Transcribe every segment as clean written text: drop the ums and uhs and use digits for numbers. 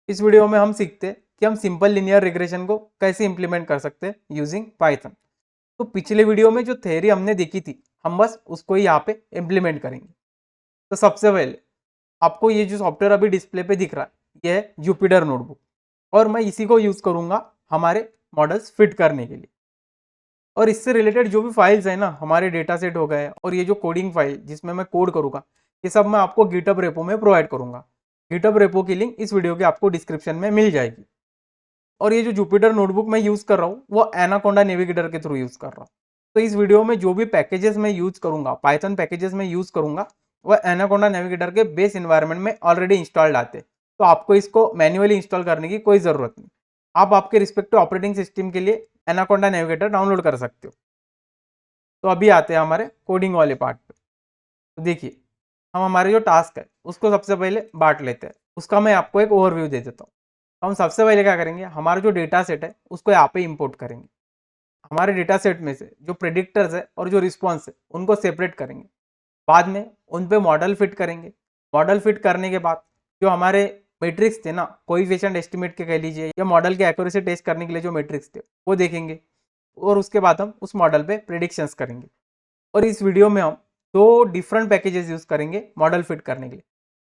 इस वीडियो में हम सीखते हैं कि हम सिंपल लीनियर रिग्रेशन को कैसे इंप्लीमेंट कर सकते हैं यूजिंग पाइथन। तो पिछले वीडियो में जो थ्योरी हमने देखी थी हम बस उसको ही यहाँ पे इम्प्लीमेंट करेंगे। तो सबसे पहले आपको ये जो सॉफ्टवेयर अभी डिस्प्ले पे दिख रहा है ये है जुपिटर नोटबुक, और मैं इसी को यूज करूंगा हमारे मॉडल्स फिट करने के लिए। और इससे रिलेटेड जो भी फाइल्स है ना, हमारे डेटा सेट हो गए और ये जो कोडिंग फाइल जिसमें मैं कोड करूंगा, ये सब मैं आपको गिटहब रेपो में प्रोवाइड करूंगा। गिटहब रेपो की लिंक इस वीडियो के आपको डिस्क्रिप्शन में मिल जाएगी। और ये जो जुपिटर नोटबुक मैं यूज कर रहा हूँ वो एनाकोंडा नेविगेटर के थ्रू यूज कर रहा हूँ। तो इस वीडियो में जो भी पैकेजेस मैं यूज करूंगा, पाइथन पैकेजेस में यूज करूंगा, वह एनाकोंडा नेविगेटर के बेस इन्वायरमेंट में ऑलरेडी इंस्टॉल्ड आते हैं। तो आपको इसको मैन्युअली इंस्टॉल करने की कोई जरूरत नहीं। आप आपके रिस्पेक्टिव ऑपरेटिंग सिस्टम के लिए एनाकोंडा नेविगेटर डाउनलोड कर सकते हो। तो अभी आते हैं हमारे कोडिंग वाले पार्ट पे। तो देखिए, हम हमारे जो टास्क है उसको सबसे पहले बांट लेते हैं। उसका मैं आपको एक ओवरव्यू दे देता हूँ। तो हम सबसे पहले क्या करेंगे, हमारा जो डेटा सेट है उसको यहाँ पे इंपोर्ट करेंगे। हमारे डेटा सेट में से जो प्रेडिक्टर्स है और जो रिस्पॉन्स है उनको सेपरेट करेंगे। बाद में उन पे मॉडल फिट करेंगे। मॉडल फिट करने के बाद जो हमारे मैट्रिक्स थे ना, कोएफिशिएंट एस्टिमेट के कह लीजिए या मॉडल के एक्यूरेसी टेस्ट करने के लिए जो मैट्रिक्स थे वो देखेंगे। और उसके बाद हम उस मॉडल पे प्रेडिक्शंस करेंगे। और इस वीडियो में हम दो डिफरेंट पैकेजेस यूज करेंगे मॉडल फिट करने के लिए।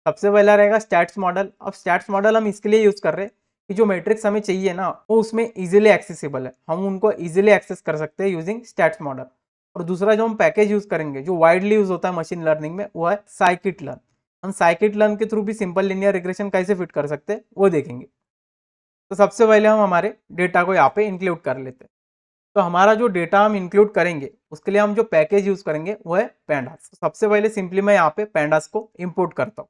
सबसे पहला रहेगा स्टैट्स मॉडल। अब स्टैट्स मॉडल हम इसके लिए यूज कर रहे हैं कि जो मैट्रिक्स हमें चाहिए ना वो उसमें इजीली एक्सेसिबल है, हम उनको इजीली एक्सेस कर सकते हैं यूजिंग स्टैट्स मॉडल। और दूसरा जो हम पैकेज यूज करेंगे जो वाइडली यूज होता है मशीन लर्निंग में वो है साइकिट लर्न। हम साइकिट लर्न के थ्रू भी सिंपल लिनियर रिग्रेशन कैसे फिट कर सकते हैं वो देखेंगे। तो सबसे पहले हम हमारे डेटा को यहाँ पे इंक्लूड कर लेते हैं। तो हमारा जो डेटा हम इंक्लूड करेंगे उसके लिए हम जो पैकेज यूज करेंगे वो है पैंडास। तो सबसे पहले सिंपली मैं यहाँ पे पैंडास को इंपोर्ट करता हूँ।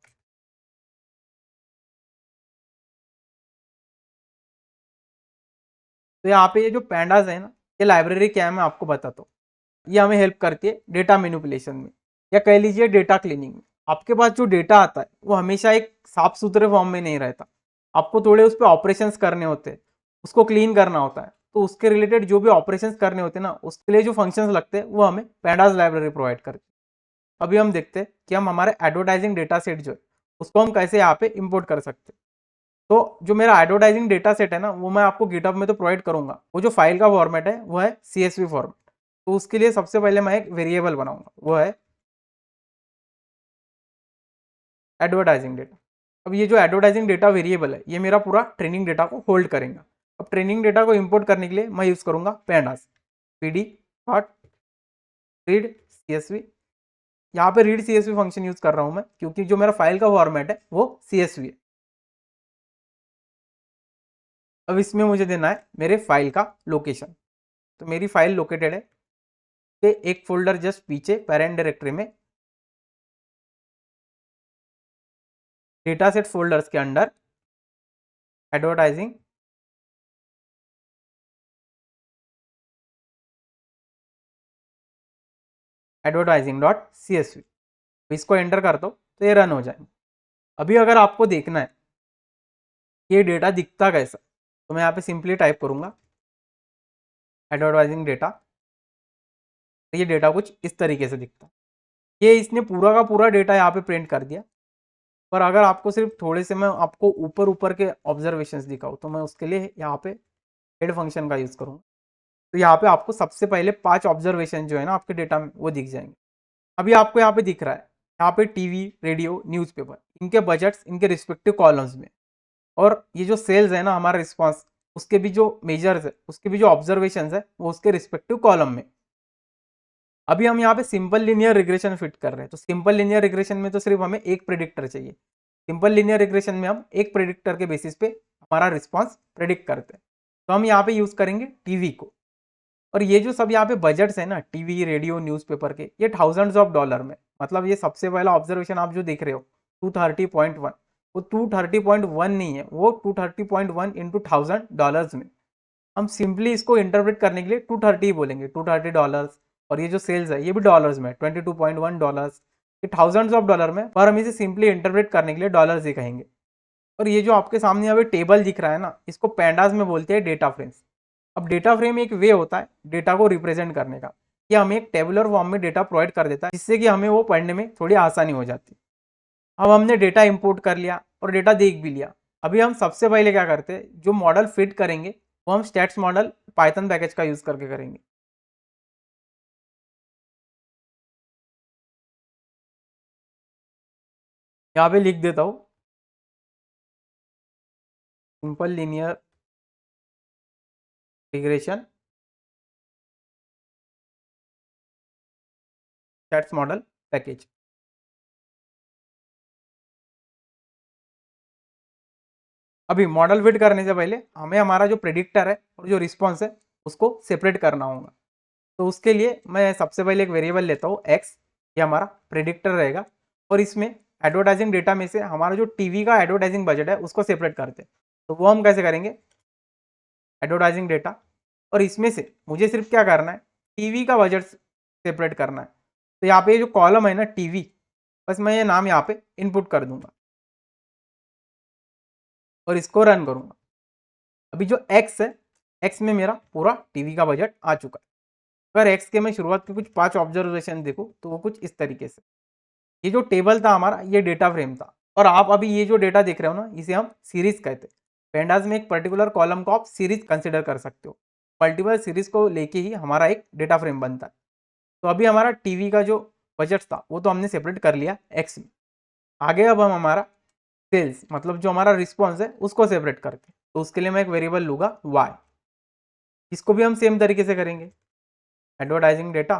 तो यहाँ पे ये जो पैंडास है ना, ये लाइब्रेरी क्या है मैं आपको बताता हूँ। ये हमें हेल्प करती है डेटा मैनिपुलेशन में, या कह लीजिए डेटा क्लीनिंग में। आपके पास जो डेटा आता है वो हमेशा एक साफ सुथरे फॉर्म में नहीं रहता। आपको थोड़े उस पर ऑपरेशंस करने होते हैं, उसको क्लीन करना होता है। तो उसके रिलेटेड जो भी ऑपरेशंस करने होते हैं ना, उसके लिए जो फंक्शंस लगते हैं वो हमें पैंडास लाइब्रेरी प्रोवाइड करती है। अभी हम देखते हैं कि हम हमारे एडवर्टाइजिंग डेटा सेट जो है उसको हम कैसे यहाँ पे इंपोर्ट कर सकते हैं। तो जो मेरा एडवर्टाइजिंग डेटा सेट है ना, वो मैं आपको गिटहब में तो प्रोवाइड करूंगा। वो जो फाइल का फॉर्मेट है वो है CSV फॉर्मेट। तो उसके लिए सबसे पहले मैं एक वेरिएबल बनाऊंगा, वो है एडवर्टाइजिंग डेटा। अब ये जो एडवर्टाइजिंग डेटा वेरिएबल है ये मेरा पूरा ट्रेनिंग डेटा को होल्ड करेगा। अब ट्रेनिंग डेटा को इंपोर्ट करने के लिए मैं यूज करूंगा pandas pd dot read CSV। यहाँ पे रीड CSV फंक्शन यूज कर रहा हूं मैं क्योंकि जो मेरा फाइल का फॉर्मेट है वो CSV है। अब इसमें मुझे देना है मेरे फाइल का लोकेशन। तो मेरी फाइल लोकेटेड है कि एक फोल्डर जस्ट पीछे पेरेंट डायरेक्टरी में डेटा सेट फोल्डर्स के अंडर एडवर्टाइजिंग .csv। इसको एंटर कर दो तो ये रन हो जाएंगे। अभी अगर आपको देखना है ये डेटा दिखता कैसा, तो मैं यहाँ पे सिंपली टाइप करूंगा एडवर्टाइजिंग डेटा। तो ये डेटा कुछ इस तरीके से दिखता है। ये इसने पूरा का पूरा डेटा यहाँ पे प्रिंट कर दिया। पर अगर आपको सिर्फ थोड़े से मैं आपको ऊपर ऊपर के ऑब्जर्वेशंस दिखाऊँ तो मैं उसके लिए यहाँ पे हेड फंक्शन का यूज करूँगा। तो यहाँ पे आपको सबसे पहले 5 ऑब्जर्वेशन जो है ना आपके डेटा में वो दिख जाएंगे। अभी आपको यहाँ पे दिख रहा है, यहाँ पे टीवी, रेडियो, न्यूज़पेपर, इनके बजट्स इनके रिस्पेक्टिव कॉलम्स में। और ये जो सेल्स है ना हमारा रिस्पॉन्स, उसके भी जो मेजर्स है, उसके भी जो ऑब्जर्वेशन है वो उसके रिस्पेक्टिव कॉलम में। अभी हम यहाँ पे सिंपल लिनियर रिग्रेशन फिट कर रहे हैं। तो सिंपल लिनियर रिग्रेशन में तो सिर्फ हमें एक प्रेडिक्टर चाहिए। सिंपल लिनियर रिग्रेशन में हम एक प्रेडिक्टर के बेसिस पे हमारा रिस्पॉन्स प्रेडिक्ट करते हैं। तो हम यहाँ पे यूज करेंगे टीवी को। और ये जो सब यहाँ पे बजट्स है ना, टीवी, रेडियो, न्यूज़पेपर के, ये थाउजेंड्स ऑफ डॉलर में। मतलब ये सबसे पहला ऑब्जर्वेशन आप जो देख रहे हो 230.1, वो 230.1 नहीं है, वो 230.1 इंटू $1000 में। हम सिंपली इसको इंटरप्रेट करने के लिए 230 ही बोलेंगे, $230। और ये जो सेल्स है ये भी डॉलर्स में, $22.1, ये थाउजेंड्स ऑफ डॉलर में। पर हम इसे सिंपली इंटरप्रेट करने के लिए डॉलर्स ही कहेंगे। और ये जो आपके सामने यहाँ पे टेबल दिख रहा है ना, इसको पैंडास में बोलते हैं डेटा फ्रेम्स। अब डेटा फ्रेम एक वे होता है डेटा को रिप्रेजेंट करने का, कि हमें एक टेबुलर फॉर्म में डेटा प्रोवाइड कर देता है जिससे कि हमें वो पढ़ने में थोड़ी आसानी हो जाती है। अब हमने डेटा इंपोर्ट कर लिया और डेटा देख भी लिया। अभी हम सबसे पहले क्या करते हैं, जो मॉडल फिट करेंगे वो हम स्टैट्स मॉडल पाइथन पैकेज का यूज करके करेंगे। यहाँ पे लिख देता हूँ simple linear regression stats model package. अभी मॉडल फिट करने से पहले हमें हमारा जो प्रेडिक्टर है और जो रिस्पॉन्स है उसको सेपरेट करना होगा। तो उसके लिए मैं सबसे पहले एक वेरिएबल लेता हूँ एक्स, ये हमारा प्रेडिक्टर रहेगा, और इसमें एडवर्टाइजिंग डेटा में से हमारा जो टीवी का एडवर्टाइजिंग बजट है उसको सेपरेट करते हैं। तो वो हम कैसे करेंगे, एडवर्टाइजिंग डेटा, और इसमें से मुझे सिर्फ क्या करना है, टीवी का बजट सेपरेट करना है। तो यहाँ पे जो कॉलम है ना टीवी, बस मैं ये नाम यहाँ पे इनपुट कर दूंगा और इसको रन करूंगा। अभी जो एक्स है, एक्स में मेरा पूरा टीवी का बजट आ चुका है। अगर एक्स के मैं शुरुआत के कुछ 5 ऑब्जर्वेशन देखूँ तो वो कुछ इस तरीके से, ये जो टेबल था हमारा ये डेटा फ्रेम था, और आप अभी ये जो डेटा देख रहे हो ना इसे हम सीरीज कहते हैं। पेंडास में एक पर्टिकुलर कॉलम को आप सीरीज कंसिडर कर सकते हो, मल्टीपल सीरीज को लेके ही हमारा एक डेटा फ्रेम बनता है। तो अभी हमारा टीवी का जो बजट था वो तो हमने सेपरेट कर लिया एक्स में। आगे अब हम हमारा सेल्स मतलब जो हमारा रिस्पॉन्स है उसको सेपरेट करते हैं। तो उसके लिए मैं एक वेरिएबल लूंगा वाई, इसको भी हम सेम तरीके से करेंगे। एडवर्टाइजिंग डेटा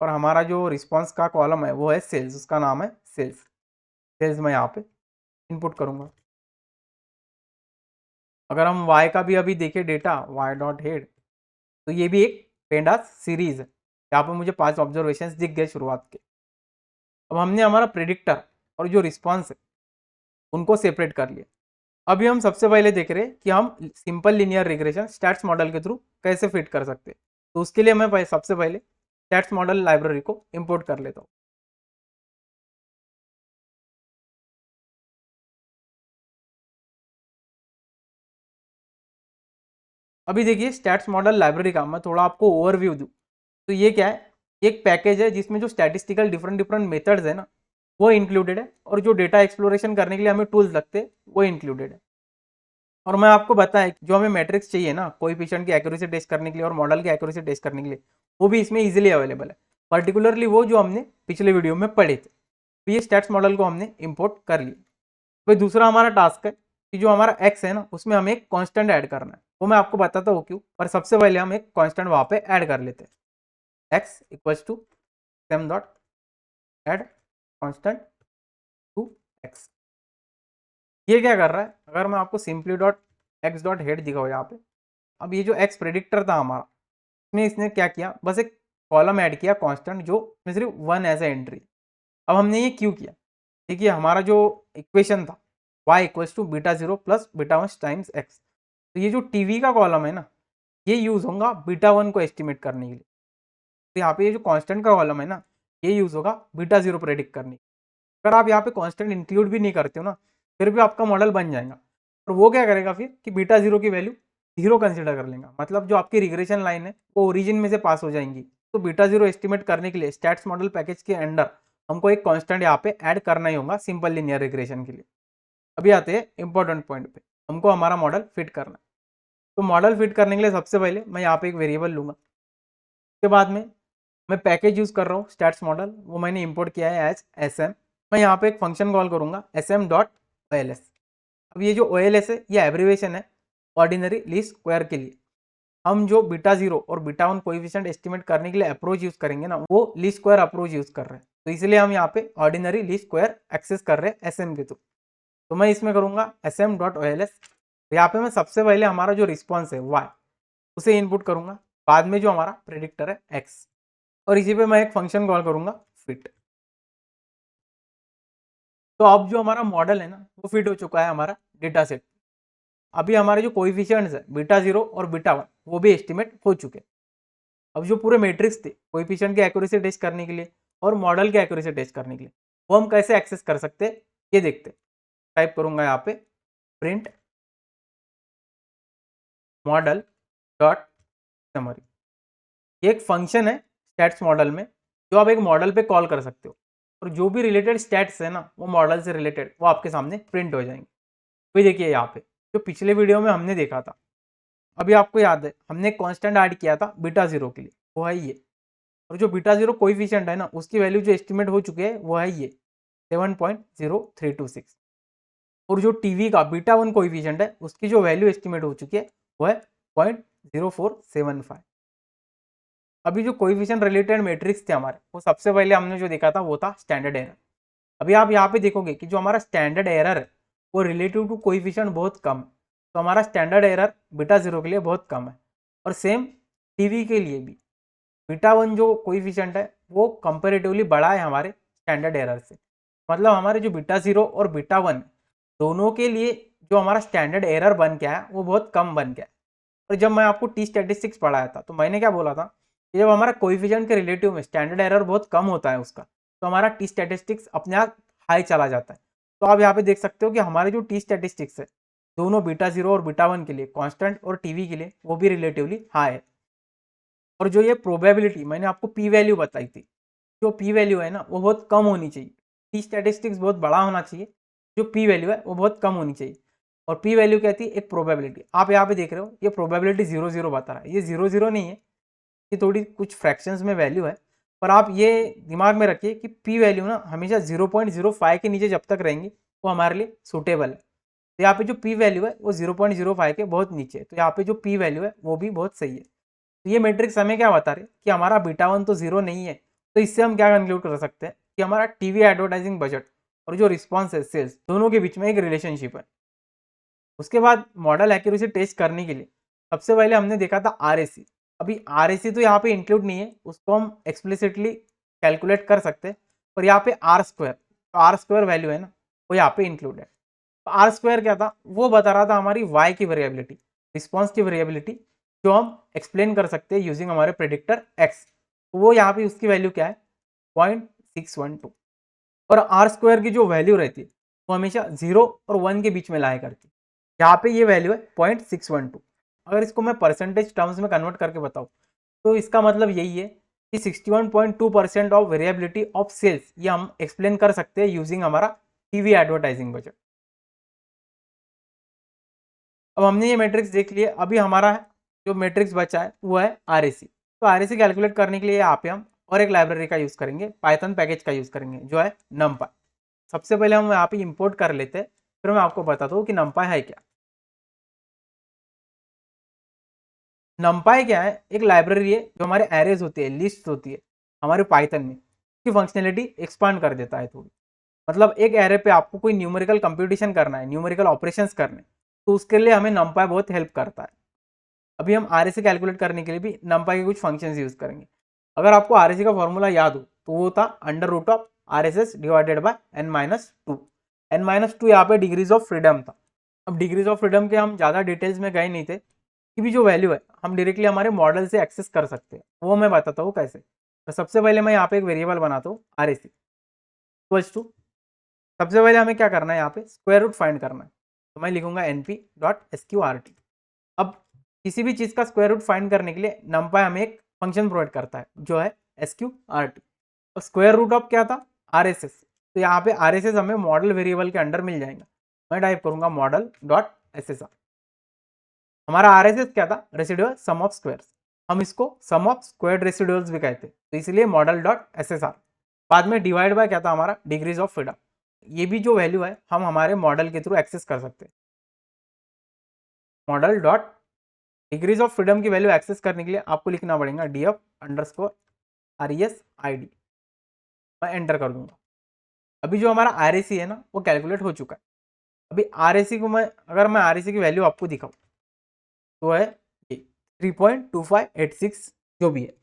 और हमारा जो रिस्पॉन्स का कॉलम है वो है सेल्स, उसका नाम है सेल्स। सेल्स मैं यहाँ पे इनपुट करूंगा। अगर हम y का भी अभी देखें डेटा y डॉट हेड, तो ये भी एक पेंडास सीरीज है। यहाँ पे मुझे 5 ऑब्जर्वेशंस दिख गए शुरुआत के। अब हमने हमारा प्रिडिक्टर और जो रिस्पॉन्स है उनको सेपरेट कर लिया। अभी हम सबसे पहले देख रहे हैं कि हम simple linear regression stats model के थ्रू कैसे फिट कर सकते हैं। तो उसके लिए मैं सबसे पहले स्टैट्स मॉडल लाइब्रेरी को इम्पोर्ट कर लेता हूँ। अभी देखिए स्टैट्स मॉडल लाइब्रेरी का मैं थोड़ा आपको ओवरव्यू दूँ तो ये क्या है, एक पैकेज है जिसमें जो स्टैटिस्टिकल डिफरेंट डिफरेंट मेथड्स है ना वो इंक्लूडेड है, और जो डेटा एक्सप्लोरेशन करने के लिए हमें टूल्स लगते हैं वो इंक्लूडेड है। और मैं आपको बताया जो हमें मैट्रिक्स चाहिए ना कोएफिशिएंट की एक्यूरेसी टेस्ट करने के लिए और मॉडल की एक्यूरेसी टेस्ट करने के लिए, वो भी इसमें इजीली अवेलेबल है। पर्टिकुलरली वो जो हमने पिछले वीडियो में पढ़े थे, तो ये स्टैट्स मॉडल को हमने इंपोर्ट कर लिया। भाई दूसरा हमारा टास्क है कि जो हमारा एक्स है ना उसमें हमें एक कांस्टेंट ऐड करना है, वो मैं आपको बताता हूँ क्यों। पर सबसे पहले हम एक कांस्टेंट वहाँ पे ऐड कर लेते हैं। X equals to same dot add constant to x. ये क्या कर रहा है, अगर मैं आपको simply dot x dot head दिखाऊँ यहाँ पे, अब ये जो एक्स प्रेडिक्टर था हमारा, इसमें इसने क्या किया, बस एक कॉलम ऐड किया कांस्टेंट जो में सिर्फ 1 एज ए एंट्री। अब हमने ये क्यों किया, देखिए हमारा जो इक्वेशन था y equals to beta 0 plus beta 1 times x, तो ये जो टीवी का कॉलम है ना ये यूज होगा बीटा 1 को एस्टिमेट करने के लिए। तो यहाँ पे ये जो कांस्टेंट का कॉलम है ना ये यूज होगा बीटा 0 प्रेडिक्ट करने। अगर आप यहाँ पे कांस्टेंट इंक्लूड भी नहीं करते हो ना फिर भी आपका मॉडल बन जाएगा। और वो क्या करेगा फिर कि बीटा 0 की वैल्यू 0 कंसिडर कर लेगा, मतलब जो आपकी रिग्रेशन लाइन है वो ओरिजिन में से पास हो जाएंगी। तो बीटा 0 एस्टिमेट करने के लिए स्टैट्स मॉडल पैकेज के अंडर हमको एक कांस्टेंट यहाँ पे ऐड करना ही होगा सिंपल लीनियर रिग्रेशन के लिए। अभी आते हैं इंपॉर्टेंट पॉइंट पे, हमको हमारा मॉडल फिट करना है। तो मॉडल फिट करने के लिए सबसे पहले मैं यहाँ पे एक वेरिएबल लूंगा। उसके बाद में मैं पैकेज यूज कर रहा हूँ स्टैट्स मॉडल, वो मैंने इंपोर्ट किया है एज एसएम। मैं यहाँ पे एक फंक्शन कॉल करूंगा sm डॉट OLS। अब ये जो OLS है ये एब्रीवेशन है ऑर्डिनरी लीस्ट स्क्वायर के लिए। हम जो बीटा 0 और बीटा 1 कोएफिशिएंट एस्टिमेट करने के लिए अप्रोच यूज करेंगे ना वो लीस्ट स्क्वायर अप्रोच यूज कर रहे हैं, तो इसलिए हम यहाँ पे ऑर्डिनरी लीस्ट स्क्वायर एक्सेस कर रहे हैं एसएम के थ्रू। तो मैं इसमें करूंगा sm डॉट OLS। यहाँ पे मैं सबसे पहले हमारा जो रिस्पॉन्स है y उसे इनपुट करूंगा, बाद में जो हमारा प्रेडिक्टर है x, और इसी पे मैं एक फंक्शन कॉल करूंगा फिट। तो अब जो हमारा मॉडल है ना वो फिट हो चुका है हमारा डेटा सेट। अभी हमारे जो कोएफिशिएंट्स है बीटा 0 और बीटा 1 वो भी एस्टिमेट हो चुके। अब जो पूरे मैट्रिक्स थे कोएफिशिएंट की एक्यूरेसी टेस्ट करने के लिए और मॉडल की एक्यूरेसी टेस्ट करने के लिए, वो हम कैसे एक्सेस कर सकते हैं ये देखते हैं। टाइप करूंगा यहाँ पे प्रिंट मॉडल डॉट समरी। ये एक फंक्शन है स्टैट्स मॉडल में जो आप एक मॉडल पे कॉल कर सकते हो, और जो भी रिलेटेड स्टैट्स है ना वो मॉडल से रिलेटेड वो आपके सामने प्रिंट हो जाएंगे। अभी देखिए यहाँ पे जो पिछले वीडियो में हमने देखा था, अभी आपको याद है हमने कांस्टेंट ऐड किया था बीटा जीरो के लिए, वो है ये। और जो बीटा जीरो कोएफिशिएंट है ना, उसकी वैल्यू जो एस्टिमेट हो चुकी है वो है ये 7.0326। और जो टीवी का बीटा वन कोएफिशिएंट है उसकी जो वैल्यू एस्टिमेट हो चुकी है वो है 0.0475। अभी जो कोएफिशिएंट रिलेटेड मैट्रिक्स थे हमारे, वो सबसे पहले हमने जो देखा था वो था स्टैंडर्ड एरर। अभी आप यहाँ पे देखोगे कि जो हमारा स्टैंडर्ड एरर है वो रिलेटिव टू कोएफिशिएंट बहुत कम है, तो हमारा स्टैंडर्ड एरर बीटा जीरो के लिए बहुत कम है। और सेम टीवी के लिए भी बीटा वन जो कोएफिशिएंट है वो कंपेरेटिवली बड़ा है हमारे स्टैंडर्ड एरर से। मतलब हमारे जो बीटा जीरो और बीटा वन दोनों के लिए जो हमारा स्टैंडर्ड एरर बन गया है वो बहुत कम बन गया है। और जब मैं आपको टी स्टैटिस्टिक्स पढ़ाया था तो मैंने क्या बोला था कि जब हमारा कोएफिशिएंट के रिलेटिव में स्टैंडर्ड एरर बहुत कम होता है उसका, तो हमारा टी स्टैटिस्टिक्स अपने आप हाई चला जाता है। तो आप यहाँ पे देख सकते हो कि हमारे जो टी स्टैटिस्टिक्स है दोनों बीटा जीरो और बीटा वन के लिए कांस्टेंट और टीवी के लिए वो भी रिलेटिवली हाई है। और जो ये प्रोबेबिलिटी मैंने आपको पी वैल्यू बताई थी, जो पी वैल्यू है ना वो बहुत कम होनी चाहिए। टी स्टैटिस्टिक्स बहुत बड़ा होना चाहिए, जो पी वैल्यू है वो बहुत कम होनी चाहिए। और पी वैल्यू कहती है एक प्रोबेबिलिटी। आप यहाँ पे देख रहे हो ये प्रोबेबिलिटी 0 0 बता रहा है, ये 0 0 नहीं है, ये थोड़ी कुछ फ्रैक्शंस में वैल्यू है। पर आप ये दिमाग में रखिए कि पी वैल्यू ना हमेशा 0.05 के नीचे जब तक रहेंगी वो हमारे लिए सूटेबल है। तो यहाँ पे जो पी वैल्यू है वो 0.05 के बहुत नीचे है, तो यहाँ पे जो पी वैल्यू है वो भी बहुत सही है। तो ये मैट्रिक्स हमें क्या बता रहे कि हमारा बीटा वन तो जीरो नहीं है। तो इससे हम क्या कंक्लूड कर सकते हैं कि हमारा टीवी एडवर्टाइजिंग बजट और जो रिस्पॉन्स है सेल्स दोनों के बीच में एक रिलेशनशिप है। उसके बाद मॉडल एक्यूरेसी टेस्ट करने के लिए सबसे पहले हमने देखा था आरएसी। अभी आरएसी तो यहाँ पे इंक्लूड नहीं है, उसको हम एक्सप्लिसिटली कैलकुलेट कर सकते हैं, पर यहाँ पे आर स्क्वायर, तो आर स्क्वायर वैल्यू है ना वो यहाँ पे इंक्लूड है। तो आर स्क्वायर क्या था, वो बता रहा था हमारी वाई की वेरिएबिलिटी, रिस्पॉन्स की वेरिएबिलिटी, जो हम एक्सप्लेन कर सकते हैं यूजिंग हमारे प्रेडिक्टर एक्स। तो वो यहाँ पे उसकी वैल्यू क्या है 0.612। और आर स्क्वायर की जो वैल्यू रहती है वो हमेशा 0 और 1 के बीच में लाया करती है। यहाँ पे ये वैल्यू है 0.612। अगर इसको मैं परसेंटेज टर्म्स में कन्वर्ट करके बताऊँ तो इसका मतलब यही है कि 61.2% ऑफ वेरिएबिलिटी ऑफ सेल्स ये हम एक्सप्लेन कर सकते हैं यूजिंग हमारा टीवी एडवर्टाइजिंग बजट। अब हमने ये मैट्रिक्स देख लिया, अभी हमारा जो मैट्रिक्स बचा है वो है आरएसी। तो आरएसी कैलकुलेट करने के लिए यहाँ पे हम और एक लाइब्रेरी का यूज करेंगे, पाइथन पैकेज का यूज करेंगे जो है नमपाई। सबसे पहले हम यहाँ पे इंपोर्ट कर लेते हैं, फिर मैं आपको बताता हूँ कि नमपाई है क्या। नमपाई क्या है, एक लाइब्रेरी है जो हमारे एरेज होती है, लिस्ट होती है हमारे पाइथन में, उसकी फंक्शनलिटी एक्सपांड कर देता है थोड़ी। मतलब एक एरे पे आपको कोई न्यूमेरिकल कंप्यूटेशन करना है, न्यूमेरिकल ऑपरेशंस करने, तो उसके लिए हमें नमपाई बहुत हेल्प करता है। अभी हम आरएसी कैलकुलेट करने के लिए भी नमपाई के कुछ फंक्शंस यूज करेंगे। अगर आपको आरएसी का फॉर्मूला याद हो तो वो था under root of RSS divided by n-2। n-2 यहाँ पे डिग्रीज ऑफ फ्रीडम था। अब डिग्रीज ऑफ फ्रीडम के हम ज़्यादा डिटेल्स में गए नहीं थे, कि भी जो वैल्यू है हम डायरेक्टली हमारे मॉडल से एक्सेस कर सकते हैं, वो मैं बताता हूँ कैसे। तो सबसे पहले मैं यहाँ पे एक वेरिएबल बनाता हूँ RSC इक्वल्स टू, सबसे पहले हमें क्या करना है यहाँ पे स्क्वायर रूट फाइंड करना है, तो मैं लिखूंगा np.sqrt। अब किसी भी चीज़ का स्क्वायर रूट फाइंड करने के लिए नमपाई हमें एक फंक्शन प्रोवाइड करता है जो है sqrt। और स्क्वायर रूट ऑफ क्या था RSS, तो यहाँ पे RSS हमें मॉडल वेरिएबल के अंडर मिल जाएगा। मैं टाइप करूंगा मॉडल डॉट SSR। हमारा RSS क्या था, रेसिडुअल सम ऑफ स्क्वायर्स, हम इसको सम ऑफ स्क्वायर्ड रेसिडुअल्स भी कहते हैं, तो इसलिए मॉडल डॉट SSR। बाद में डिवाइड बाय क्या था हमारा डिग्रीज ऑफ फ्रीडम, ये भी जो वैल्यू है हम हमारे मॉडल के थ्रू एक्सेस कर सकते हैं। Model dot degrees of freedom की वैल्यू एक्सेस करने के लिए आपको लिखना पड़ेगा df_res_id। मैं एंटर कर दूंगा। अभी जो हमारा RAC है ना वो कैलकुलेट हो चुका है। अभी RAC को अगर मैं RAC की वैल्यू आपको दिखाऊँ तो है 3.2586 जो भी है।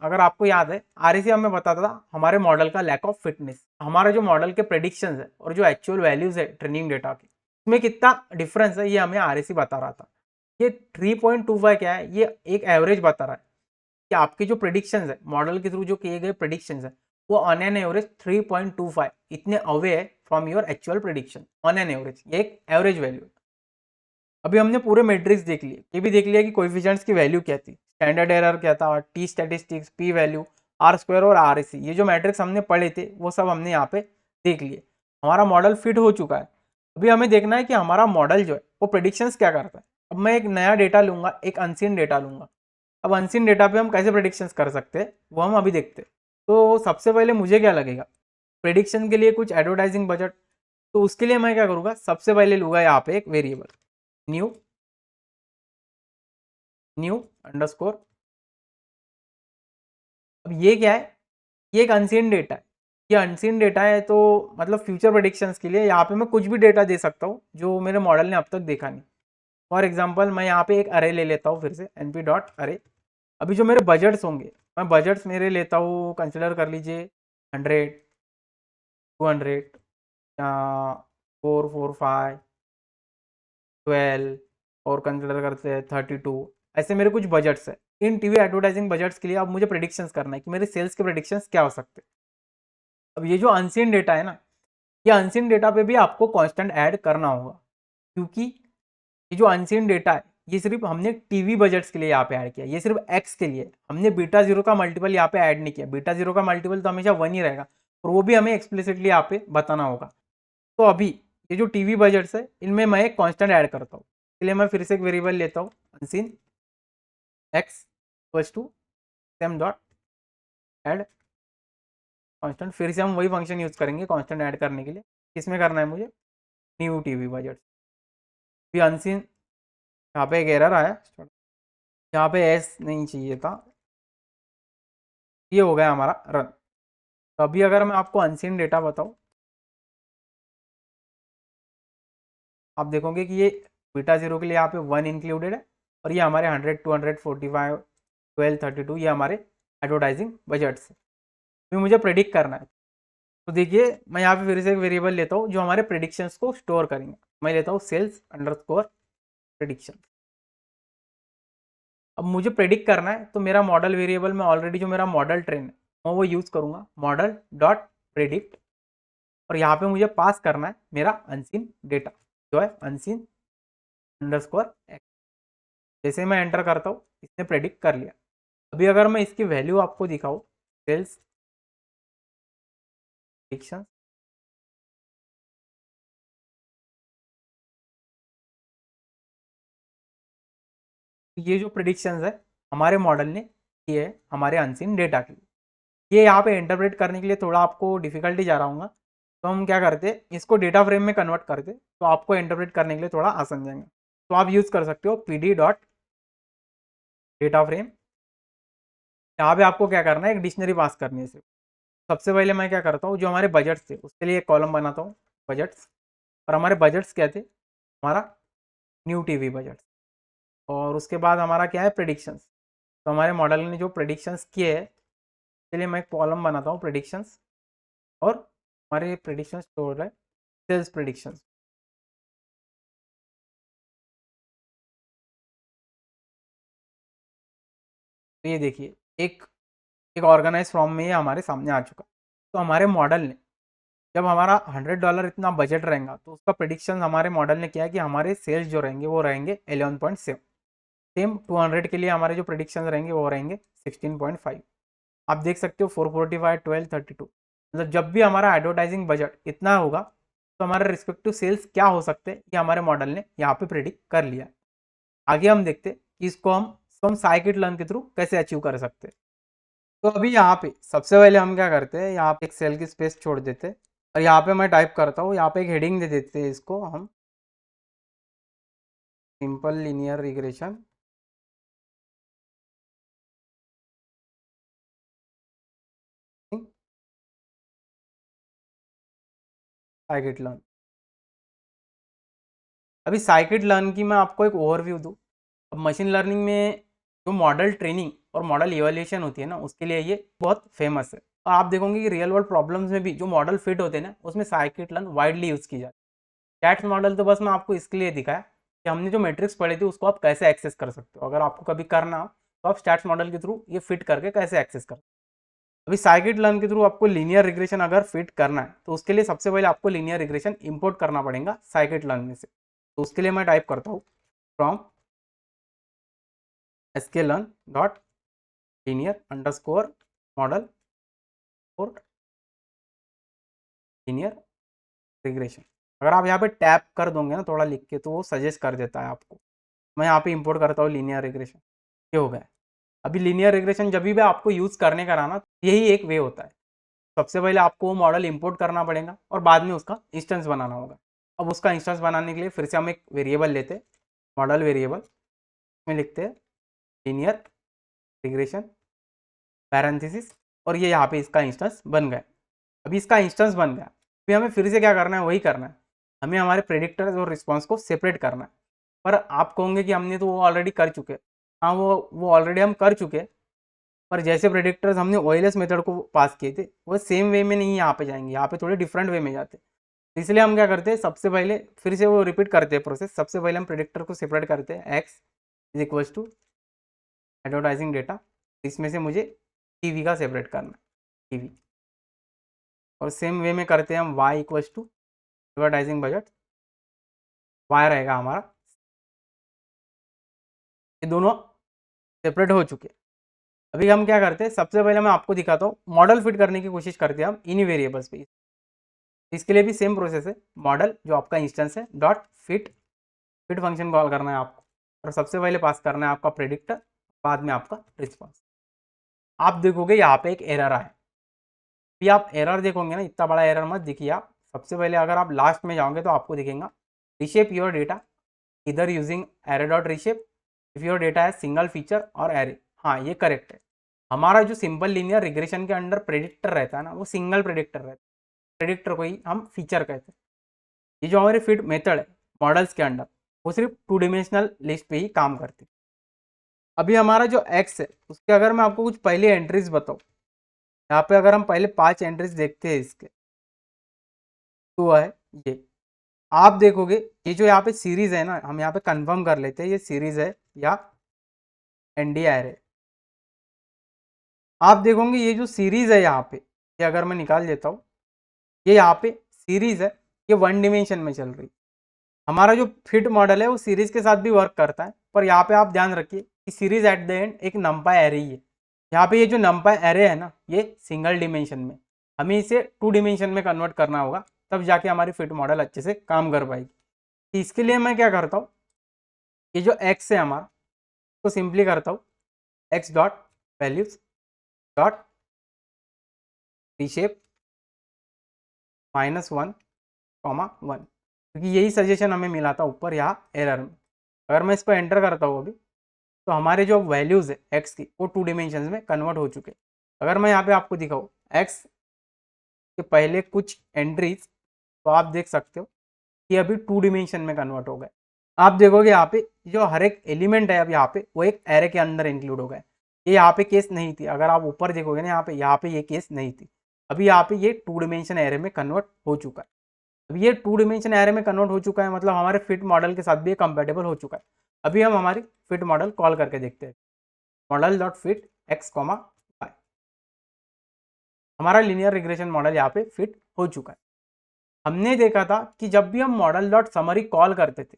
अगर आपको याद है RAC हमें बताता था हमारे मॉडल का लैक ऑफ फिटनेस, हमारे जो मॉडल के प्रेडिक्शंस है और जो एक्चुअल वैल्यूज है ट्रेनिंग डेटा की उसमें कितना डिफरेंस है, ये हमें RAC बता रहा था। ये 3.25 क्या है, ये एक एवरेज बता रहा है कि आपके जो प्रेडिक्शंस है मॉडल के थ्रू जो किए गए प्रेडिक्शंस है वो ऑन एन एवरेज 3.25 इतने अवे है from your actual prediction on an average, ये एक एवरेज वैल्यू है। अभी हमने पूरे मैट्रिक्स देख लिए, ये भी देख लिया कि कोएफिशिएंट्स की वैल्यू क्या थी, स्टैंडर्ड एरर क्या था, T statistics, P value, R square और RAC, ये जो मैट्रिक्स हमने पढ़े थे वो सब हमने यहाँ पे देख लिए। हमारा मॉडल फिट हो चुका है। अभी हमें देखना है कि हमारा मॉडल जो है वो प्रेडिक्शंस क्या करता है। अब मैं एक नया डेटा लूंगा, एक अनसीन डेटा लूंगा। अब अनसीन डेटा पे हम कैसे प्रेडिक्शंस कर सकते हैं वो हम अभी देखते हैं। तो सबसे पहले मुझे क्या लगेगा, प्रेडिक्शन के लिए कुछ एडवर्टाइजिंग बजट। तो उसके लिए मैं क्या करूँगा, सबसे पहले लूँगा यहाँ पे एक वेरिएबल न्यू न्यू अंडरस्कोर। अब ये क्या है, ये एक अनसीन डेटा है। ये अनसीन डेटा है तो मतलब फ्यूचर प्रेडिक्शंस के लिए यहाँ पे मैं कुछ भी डेटा दे सकता हूँ जो मेरे मॉडल ने अब तक देखा नहीं। फॉर एग्जाम्पल मैं यहाँ पे एक अरे ले लेता हूँ, फिर से np डॉट अरे। अभी जो मेरे बजट्स होंगे, मैं बजट्स मेरे लेता हूँ, कंसिडर कर लीजिए 100, 200 या 445, 12 और कंसिडर करते हैं 32। ऐसे मेरे कुछ बजट्स है। इन टीवी एडवर्टाइजिंग बजट्स के लिए अब मुझे प्रेडिक्शंस करना है कि मेरे सेल्स के प्रेडिक्शंस क्या हो सकते हैं। अब ये जो अनसीन डेटा है ना, ये अनसीन डेटा पे भी आपको कांस्टेंट ऐड करना होगा, क्योंकि ये जो अनसीन डेटा है ये सिर्फ हमने टीवी बजट्स के लिए यहाँ पे ऐड किया। ये सिर्फ एक्स के लिए, हमने बीटा जीरो का मल्टीपल यहाँ पे ऐड नहीं किया। बीटा जीरो का मल्टीपल तो हमेशा 1 ही रहेगा, और वो भी हमें एक्सप्लिसिटली यहाँ पे बताना होगा। तो अभी ये जो टीवी बजट्स है इनमें मैं एक कांस्टेंट ऐड करता हूँ। इसलिए मैं फिर से एक वेरिएबल लेता हूँ unseen x equals to same dot add constant. फिर से हम वही फंक्शन यूज करेंगे कांस्टेंट ऐड करने के लिए। किसमें करना है मुझे, न्यू टीवी बजट। भी अनसीन, यहाँ पे एक एरर आया, यहाँ पे एस नहीं चाहिए था। ये हो गया हमारा रन। तो अभी अगर मैं आपको अनसीन डेटा बताऊँ, आप देखोगे कि ये बीटा जीरो के लिए यहाँ पे 1 इंक्लूडेड है, और ये हमारे 100, 200, 45, 12, 32 ये हमारे एडवर्टाइजिंग बजट्स है। अभी मुझे प्रेडिक्ट करना है। तो देखिए मैं यहाँ पे फिर से एक वेरिएबल लेता हूँ जो हमारे प्रेडिक्शंस को स्टोर करेंगे। मैं लेता हूँ सेल्स अंडरस्कोर प्रेडिक्शन। अब मुझे प्रेडिक्ट करना है तो मेरा मॉडल वेरिएबल में ऑलरेडी जो मेरा मॉडल ट्रेन है मैं वो यूज़ करूँगा, मॉडल डॉट प्रेडिक्ट। और यहाँ पे मुझे पास करना है मेरा अनसीन डेटा जो है अनसीन अंडरस्कोर एक्स। जैसे मैं एंटर करता हूँ इसने प्रेडिक्ट कर लिया। अभी अगर मैं इसकी वैल्यू आपको दिखाऊँ, सेल्स प्रेडिक्शन, ये जो प्रिडिक्शंस है हमारे मॉडल ने किए है हमारे अनसीन डेटा के लिए। ये यहाँ पे इंटरप्रेट करने के लिए थोड़ा आपको डिफिकल्टी जा रहा हूँ, तो हम क्या करते हैं इसको डेटा फ्रेम में कन्वर्ट करते, तो आपको इंटरप्रेट करने के लिए थोड़ा आसान जाएंगे। तो आप यूज़ कर सकते हो P D dot data frame. यहाँ पे आपको क्या करना है, एक डिक्शनरी पास करनी है सिर्फ। सबसे पहले मैं क्या करता हूँ, जो हमारे बजट्स थे उसके लिए एक कॉलम बनाता हूँ बजट्स। और हमारे बजट्स क्या थे, हमारा न्यू टीवी बजट्स। और उसके बाद हमारा क्या है, प्रेडिक्शंस। तो हमारे मॉडल ने जो प्रेडिक्शंस किए हैं, चलिए मैं एक कॉलम बनाता हूँ प्रेडिक्शंस। और हमारे प्रेडिक्शंस तो हो रहा है सेल्स प्रेडिक्शंस। तो ये देखिए एक एक ऑर्गेनाइज फॉर्म में ये हमारे सामने आ चुका। तो हमारे मॉडल ने जब हमारा $100 इतना बजट रहेगा तो उसका प्रेडिक्शन हमारे मॉडल ने किया है कि हमारे सेल्स जो रहेंगे वो रहेंगे 11.7। सेम 200 के लिए हमारे जो प्रेडिक्शन रहेंगे वो रहेंगे 16.5। आप देख सकते हो 445, 12, 32। मतलब जब भी हमारा एडवर्टाइजिंग बजट इतना होगा तो हमारे रिस्पेक्टिव सेल्स क्या हो सकते हैं ये हमारे मॉडल ने यहाँ पे प्रेडिक्ट कर लिया है। आगे हम देखते हैं कि इसको हम साइकिट लर्न के थ्रू कैसे अचीव कर सकते हैं। तो अभी यहाँ पे सबसे पहले हम क्या करते हैं, यहाँ पे एक सेल की स्पेस छोड़ देते हैं। और यहाँ पे मैं टाइप करता हूँ, यहाँ पे एक हेडिंग दे देते हैं, इसको हम simple linear regression scikit learn. अभी साइकिट लर्न की मैं आपको एक ओवरव्यू दूँ। अब मशीन लर्निंग में जो मॉडल ट्रेनिंग और मॉडल इवैल्यूएशन होती है ना, उसके लिए ये बहुत फेमस है। और आप देखोगे कि रियल वर्ल्ड प्रॉब्लम्स में भी जो मॉडल फिट होते हैं ना, उसमें साइकिट लर्न वाइडली यूज़ की जाती है। कैट्स मॉडल तो बस मैं आपको इसके लिए दिखाया कि हमने जो मैट्रिक्स पढ़ी थी उसको आप कैसे एक्सेस कर सकते हो। अगर आपको कभी करना हो तो आप स्टैट्स मॉडल के थ्रू ये फिट करके कैसे एक्सेस कर। अभी साइकिट लर्न के थ्रू आपको लीनियर रिग्रेशन अगर फिट करना है तो उसके लिए सबसे पहले आपको लीनियर रिग्रेशन इंपोर्ट करना पड़ेगा साइकिट लर्न में से। तो उसके लिए मैं टाइप करता हूँ from sklearn dot linear underscore model और लीनियर रिग्रेशन अगर आप यहाँ पे टैप कर दोगे ना थोड़ा लिख के, तो वो सजेस्ट कर देता है आपको। मैं यहाँ पे इंपोर्ट करता हूँ लीनियर रिग्रेशन, ये हो गया। अभी लीनियर रिग्रेशन जब भी आपको यूज़ करने का ना, यही एक वे होता है। सबसे पहले आपको वो मॉडल इंपोर्ट करना पड़ेगा और बाद में उसका इंस्टेंस बनाना होगा। अब उसका इंस्टेंस बनाने के लिए फिर से हम एक वेरिएबल लेते हैं, मॉडल वेरिएबल में लिखते हैं लीनियर रिग्रेशन पैरेंथेसिस, और ये यहाँ पे इसका इंस्टेंस बन गया। अभी इसका इंस्टेंस बन गया, अभी हमें फिर से क्या करना है, वही करना है, हमें हमारे प्रेडिक्टर्स और रिस्पॉन्स को सेपरेट करना है। पर आप कहोगे कि हमने तो वो ऑलरेडी कर चुके। हाँ, वो ऑलरेडी हम कर चुके, पर जैसे प्रेडिक्टर्स हमने ओएलएस मेथड को पास किए थे, वो सेम वे में नहीं यहाँ पे जाएंगे, यहाँ पे थोड़े डिफरेंट वे में जाते। इसलिए हम क्या करते हैं, सबसे पहले फिर से वो रिपीट करते हैं प्रोसेस। सबसे पहले हम प्रेडिक्टर को सेपरेट करते हैं, x is equals to advertising data, इसमें से मुझे टीवी का सेपरेट करना है, टीवी। और सेम वे में करते हैं हम Y equals to advertising budget, Y रहेगा हमारा। ये दोनों सेपरेट हो चुके। अभी हम क्या करते हैं, सबसे पहले मैं आपको दिखाता हूँ, मॉडल फिट करने की कोशिश करते हैं हम इन वेरिएबल्स पे। इसके लिए भी सेम प्रोसेस है, मॉडल जो आपका इंस्टेंस है dot fit, fit function call करना है आपको, और सबसे पहले पास करना है आपका प्रेडिक्टर, बाद में आपका रिस्पॉन्स। आप देखोगे यहाँ पे एक एरर आया। भी आप एरर देखोगे ना, इतना बड़ा एरर मत दिखिए आप। सबसे पहले अगर आप लास्ट में जाओगे तो आपको दिखेगा रिशेप योर डेटा इधर using array dot रिशेप if your data है सिंगल फीचर और एरे। हाँ, ये करेक्ट है। हमारा जो सिंपल लीनियर रिग्रेशन के अंडर प्रेडिक्टर रहता है ना, वो सिंगल प्रेडिक्टर रहता है, प्रेडिक्टर को ही हम फीचर कहते हैं। ये जो हमारे फिट मेथड है मॉडल्स के अंडर, वो सिर्फ 2 डिमेंशनल लिस्ट पे ही काम करती है। अभी हमारा जो एक्स है, उसके अगर मैं आपको कुछ पहले एंट्रीज बताऊँ, यहाँ पे अगर हम पहले 5 एंट्रीज देखते हैं इसके, तो है ये। आप देखोगे ये जो यहाँ पे सीरीज है ना, हम यहाँ पे कंफर्म कर लेते हैं ये सीरीज है या एनडी एरे। आप देखोगे ये जो सीरीज है यहाँ पे, ये अगर मैं निकाल देता हूँ, ये यहाँ पे सीरीज है, ये 1 डिमेंशन में चल रही। हमारा जो फिट मॉडल है वो सीरीज के साथ भी वर्क करता है, पर यहाँ पे आप ध्यान रखिए कि सीरीज एट द एंड एक नंपाई एरे ही है। यहाँ पे ये जो नंपाई एरे है ना, ये सिंगल डिमेंशन में, हमें इसे 2 डिमेंशन में कन्वर्ट करना होगा, तब जाके हमारी फिट मॉडल अच्छे से काम कर पाएगी। इसके लिए मैं क्या करता हूँ, ये जो एक्स है हमारा, तो सिंपली करता हूँ एक्स डॉट वैल्यूज डॉट रिशेप -1, -1, क्योंकि यही सजेशन हमें मिला था ऊपर यहाँ एरर में। अगर मैं इसको एंटर करता हूँ अभी, तो हमारे जो वैल्यूज़ है एक्स की, वो 2 डिमेंशंस में कन्वर्ट हो चुके। अगर मैं यहाँ पे आपको दिखाऊँ एक्स के पहले कुछ एंट्रीज, तो आप देख सकते हो कि अभी 2 डिमेंशन में कन्वर्ट हो गए। आप देखोगे यहाँ पे जो हर एक एलिमेंट है अब यहाँ पे, वो एक एरे के अंदर इंक्लूड हो गए। ये यहाँ पे केस नहीं थी, अगर आप ऊपर देखोगे ना यहाँ पे ये केस नहीं थी। अभी यहाँ पे ये 2 डिमेंशन एरे में कन्वर्ट हो चुका है। अब ये 2 डिमेंशन एरे में कन्वर्ट हो चुका है, मतलब हमारे फिट मॉडल के साथ भी ये कंपेटेबल हो चुका है। अभी हम हमारी फिट मॉडल कॉल करके देखते हैं, model dot fit x comma Y. हमारा लीनियर रिग्रेशन मॉडल यहाँ पे फिट हो चुका है। हमने देखा था कि जब भी हम मॉडल डॉट समरी कॉल करते थे,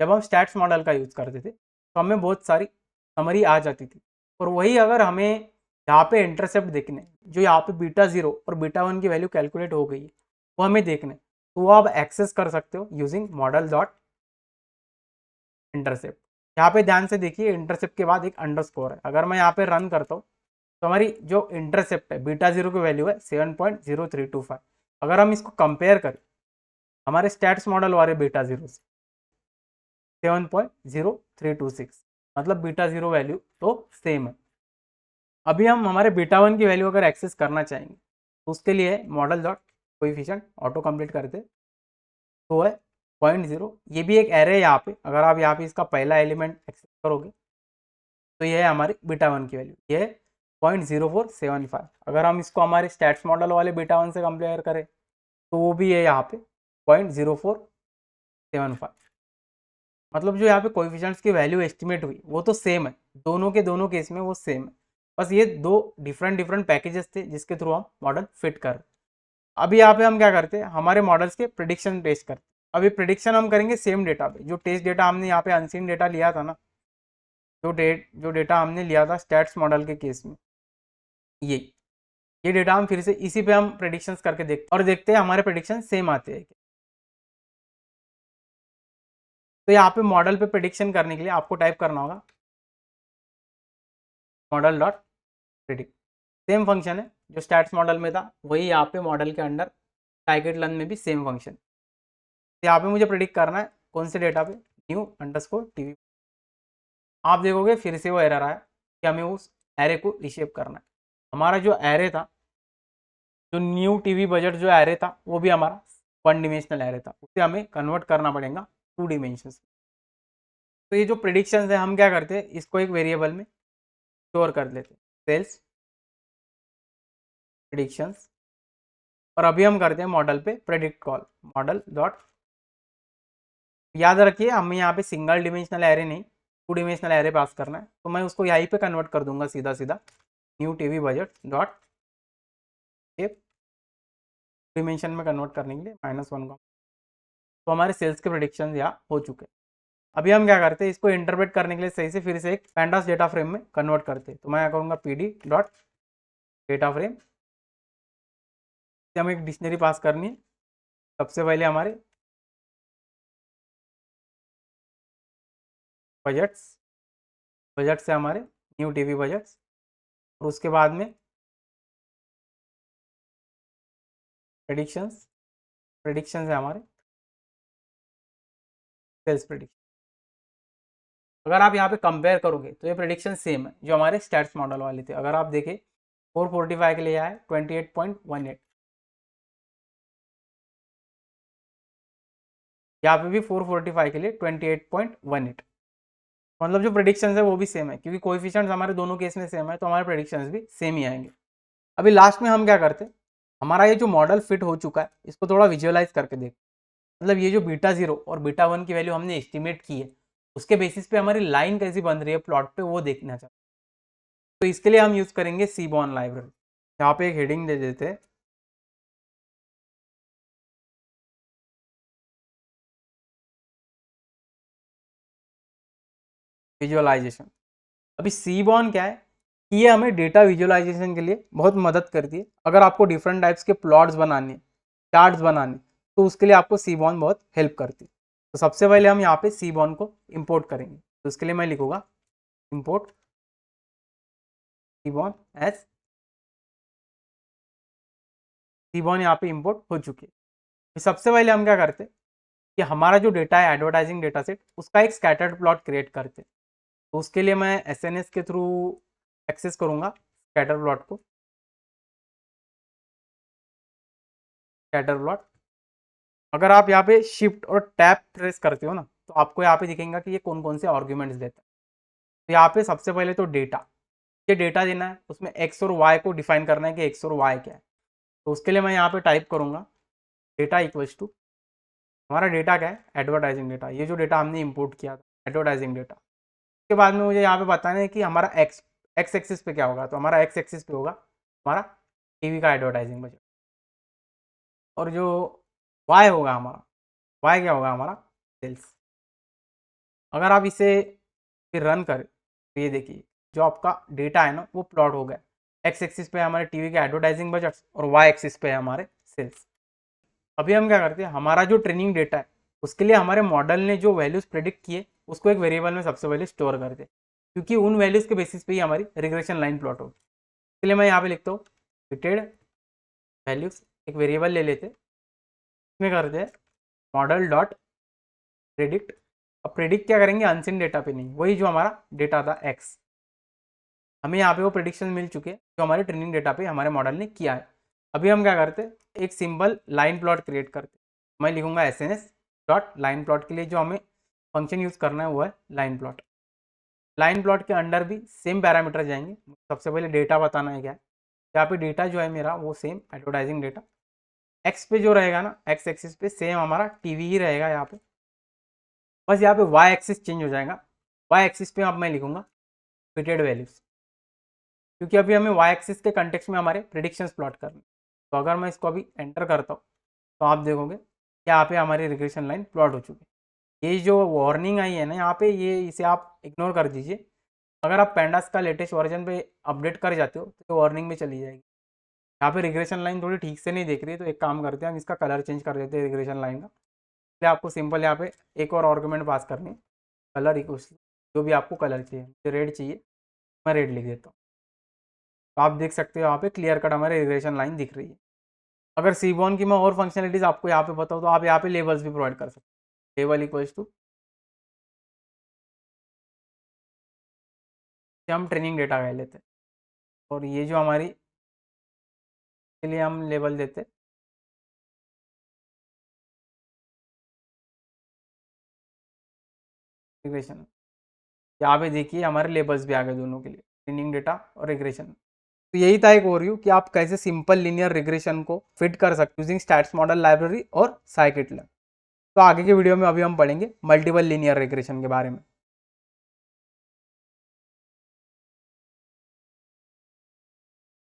जब हम स्टैट्स मॉडल का यूज़ करते थे, तो हमें बहुत सारी समरी आ जाती थी। और वही अगर हमें यहाँ पे इंटरसेप्ट देखने, जो यहाँ पे β0 और β1 की वैल्यू कैलकुलेट हो गई है, वो हमें देखने, तो वो आप एक्सेस कर सकते हो यूजिंग मॉडल डॉट इंटरसेप्ट। यहाँ पे ध्यान से देखिए, इंटरसेप्ट के बाद एक अंडरस्कोर है। अगर मैं यहाँ पे रन करता हूँ, तो हमारी जो इंटरसेप्ट है β0 की वैल्यू है 7.0325। अगर हम इसको कंपेयर करें हमारे स्टैट्स मॉडल वाले β0 से, 7.0326, मतलब β0 वैल्यू तो सेम है। अभी हम हमारे β1 की वैल्यू अगर एक्सेस करना चाहेंगे, तो उसके लिए model dot coefficient auto complete करते, तो है 0.0। ये भी एक एरे है यहाँ पे, अगर आप यहाँ पे इसका पहला एलिमेंट एक्सेस करोगे, तो ये है हमारी β1 की वैल्यू, ये है 0.0475। अगर हम इसको हमारे स्टैट्स मॉडल वाले β1 से कंपेयर करें, तो वो भी है यहाँ पे 0.0475। मतलब जो यहाँ पे कोएफिशिएंट्स की वैल्यू एस्टिमेट हुई, वो तो सेम है, दोनों के दोनों केस में वो सेम है। बस ये 2 डिफरेंट पैकेजेस थे जिसके थ्रू हम मॉडल फिट कर। अभी यहाँ पे हम क्या करते हैं, हमारे मॉडल्स के प्रिडिक्शन टेस्ट करते हैं। अभी प्रिडिक्शन हम करेंगे सेम डेटा पे, जो टेस्ट डेटा हमने यहाँ पे अनसीन डेटा लिया था ना, जो डेटा हमने लिया था स्टैट्स मॉडल के केस में, ये डेटा हम फिर से इसी पे हम प्रेडिक्शंस करके देखते हैं और देखते हैं हमारे प्रेडिक्शन सेम आते हैं। तो यहाँ पे मॉडल पे प्रेडिक्शन करने के लिए आपको टाइप करना होगा model dot predict. Same function है जो स्टैट्स मॉडल में था, वही यहाँ पे मॉडल के अंडर scikit learn में भी सेम फंक्शन। यहाँ पे मुझे प्रेडिक्ट करना है कौन से डेटा पे, न्यू अंडरस्कोर टीवी। आप देखोगे फिर से वो एरर आया कि हमें उस एरे को रिशेप करना है। हमारा जो एरे था, जो न्यू टीवी बजट जो एरे था, वो भी हमारा 1 डिमेंशनल एरे था, उसे हमें कन्वर्ट करना पड़ेगा 2 डिमेंशन। तो ये जो प्रिडिक्शन है हम क्या करते हैं, इसको एक वेरिएबल में स्टोर कर लेते हैं, सेल्स प्रिडिक्शंस। और अभी हम करते हैं मॉडल पे प्रेडिक्ट कॉल, मॉडल डॉट। याद रखिए हमें यहाँ पे सिंगल डिमेंशनल एरे नहीं 2 डिमेंशनल एरे पास करना है, तो मैं उसको यहीं पे कन्वर्ट कर दूंगा सीधा सीधा new TV budget dot dimension में कन्वर्ट करने के लिए -1 का। तो हमारे सेल्स के प्रेडिक्शन यहाँ हो चुके हैं। अभी हम क्या करते हैं, इसको इंटरप्रेट करने के लिए सही से फिर से एक पैंडास डेटा फ्रेम में कन्वर्ट करते हैं। तो मैं क्या करूँगा पीडी डॉट डेटा फ्रेम, हमें एक डिक्शनरी पास करनी है। सबसे पहले हमारे बजट्स, बजट से हमारे न्यू टीवी बजट्स, और उसके बाद में प्रेडिक्शंस, प्रेडिक्शन है हमारे सेल्स प्रेडिक्शन। अगर आप यहाँ पे कंपेयर करोगे तो ये प्रेडिक्शन सेम है जो हमारे स्टैट्स मॉडल वाले थे। अगर आप देखें 445 के लिए आया है 28.18, यहाँ पे भी 445 के लिए 28.18, मतलब जो प्रेडिक्शंस है वो भी सेम है, क्योंकि कोएफिशिएंट्स हमारे दोनों केस में सेम है, तो हमारे प्रेडिक्शंस भी सेम ही आएंगे। अभी लास्ट में हम क्या करते हैं, हमारा ये जो मॉडल फिट हो चुका है इसको थोड़ा विजुअलाइज करके देख, मतलब ये जो β0 और β1 की वैल्यू हमने एस्टिमेट की है, उसके बेसिस पे हमारी लाइन कैसी बन रही है प्लॉट पे, वो देखना चाहते हैं। तो इसके लिए हम यूज करेंगे सीबॉर्न लाइब्रेरी। यहाँ पे एक हेडिंग दे देते हैं विजुअलाइजेशन। अभी सीबॉर्न क्या है कि ये हमें डेटा विजुअलाइजेशन के लिए बहुत मदद करती है। अगर आपको डिफरेंट टाइप्स के प्लॉट्स बनाने, चार्ट्स बनाने, तो उसके लिए आपको सीबॉर्न बहुत हेल्प करती है। तो सबसे पहले हम यहाँ पे सीबॉर्न को इंपोर्ट करेंगे। तो उसके लिए मैं लिखूंगा इंपोर्ट सीबॉर्न एज, सीबॉर्न यहाँ पे इंपोर्ट हो चुकी है। सबसे पहले हम क्या करते हैं कि हमारा जो डेटा है एडवर्टाइजिंग डेटा सेट, उसका एक स्कैटर्ड प्लॉट क्रिएट करते हैं। तो उसके लिए मैं एसएनएस के थ्रू एक्सेस करूंगा स्कैटर प्लॉट को, स्कैटर प्लॉट। अगर आप यहाँ पे शिफ्ट और टैब प्रेस करते हो ना, तो आपको यहाँ पे दिखेगा कि ये कौन कौन से आर्ग्यूमेंट्स देता है। तो यहाँ पे सबसे पहले तो डेटा, ये डेटा देना है, उसमें एक्स और वाई को डिफाइन करना है कि एक्स और वाई क्या है। तो उसके लिए मैं यहाँ पे टाइप करूंगा डेटा इक्वल्स टू, हमारा डेटा क्या है एडवर्टाइजिंग डेटा, ये जो डेटा हमने इंपोर्ट किया था एडवर्टाइजिंग डेटा। उसके बाद में मुझे यहाँ पे बताना है कि हमारा एक्स एक्स एक्सिस पे क्या होगा। तो हमारा एक्स एक्सिस पे होगा हमारा टीवी का एडवर्टाइजिंग बजट, और जो वाई होगा हमारा, वाई क्या होगा हमारा सेल्स। अगर आप इसे फिर रन करें तो ये देखिए जो आपका डेटा है ना वो प्लॉट हो गया। एक्स एक्सिस पे हमारे टीवी के एडवर्टाइजिंग बजट्स और वाई एक्सिस पे हमारे सेल्स। अभी हम क्या करते हैं, हमारा जो ट्रेनिंग डेटा है उसके लिए हमारे मॉडल ने जो वैल्यूज प्रेडिक्ट किए उसको एक वेरिएबल में सबसे पहले स्टोर करते हैं, क्योंकि उन वैल्यूज के बेसिस पे ही हमारी रिग्रेशन लाइन प्लॉट होगी। इसलिए मैं यहाँ पे लिखता हूँ फिटेड वैल्यूज, एक वेरिएबल ले लेते, इसमें करते हैं मॉडल डॉट प्रेडिक्ट। अब प्रेडिक्ट क्या करेंगे, अनसीन डेटा पे नहीं, वही जो हमारा डेटा था एक्स, हमें यहाँ पे वो प्रेडिक्शन मिल चुके हैं जो हमारे ट्रेनिंग डेटा पे हमारे मॉडल ने किया है। अभी हम क्या करते हैं, एक सिंपल लाइन प्लॉट क्रिएट करते। मैं लिखूंगा S N S dot line plot. के लिए जो हमें फंक्शन यूज करना है वो है लाइन प्लॉट। लाइन प्लॉट के अंडर भी सेम पैरामीटर जाएंगे। सबसे पहले डेटा बताना है क्या है, यहाँ पे डेटा जो है मेरा वो सेम एडवर्टाइजिंग डेटा, एक्स पे जो रहेगा ना एक्स एक्सिस पे सेम हमारा टीवी ही रहेगा यहाँ पे, बस यहाँ पे वाई एक्सिस चेंज हो जाएगा। वाई एक्सिस पे अब मैं लिखूंगा फिटेड वैल्यूज, क्योंकि अभी हमें वाई एक्सिस के कंटेक्स्ट में हमारे प्रेडिक्शंस प्लॉट करने। तो अगर मैं इसको अभी एंटर करता हूँ तो आप देखोगे कि यहाँ पे हमारी रिग्रेशन लाइन प्लॉट हो चुकी है। ये जो वार्निंग आई है ना यहाँ पे, ये इसे आप इग्नोर कर दीजिए। अगर आप पैंडास का लेटेस्ट वर्जन पे अपडेट कर जाते हो तो ये वार्निंग में चली जाएगी। यहाँ पे रिग्रेशन लाइन थोड़ी ठीक से नहीं देख रही है, तो एक काम करते हैं हम इसका कलर चेंज कर देते हैं रिग्रेशन लाइन का। इसलिए आपको सिंपल यहाँ पे एक और आर्गुमेंट पास करनी, कलर इक्वल्स जो भी आपको कलर चाहिए, मुझे रेड चाहिए, मैं रेड लिख देता हूँ। तो आप देख सकते हो यहाँ पे क्लियर कट हमारे रिग्रेशन लाइन दिख रही है। अगर सीबॉर्न की मैं और फंक्शनलिटीज आपको यहाँ पे बताऊँ तो आप यहाँ पे लेबल्स भी प्रोवाइड कर सकते हैं। लेबल इक्वल्स टू हम ट्रेनिंग डेटा कह लेते हैं, और ये जो हमारी के लिए हम लेबल देते हैं रिग्रेशन। यहाँ पे देखिए हमारे लेबल्स भी आ गए दोनों के लिए, ट्रेनिंग डेटा और रिग्रेशन। तो यही था एक ओवरव्यू कि आप कैसे सिंपल लीनियर रिग्रेशन को फिट कर सकते यूजिंग स्टैट्स मॉडल लाइब्रेरी और scikit-learn। तो आगे के वीडियो में अभी हम पढ़ेंगे मल्टीपल लीनियर रिग्रेशन के बारे में।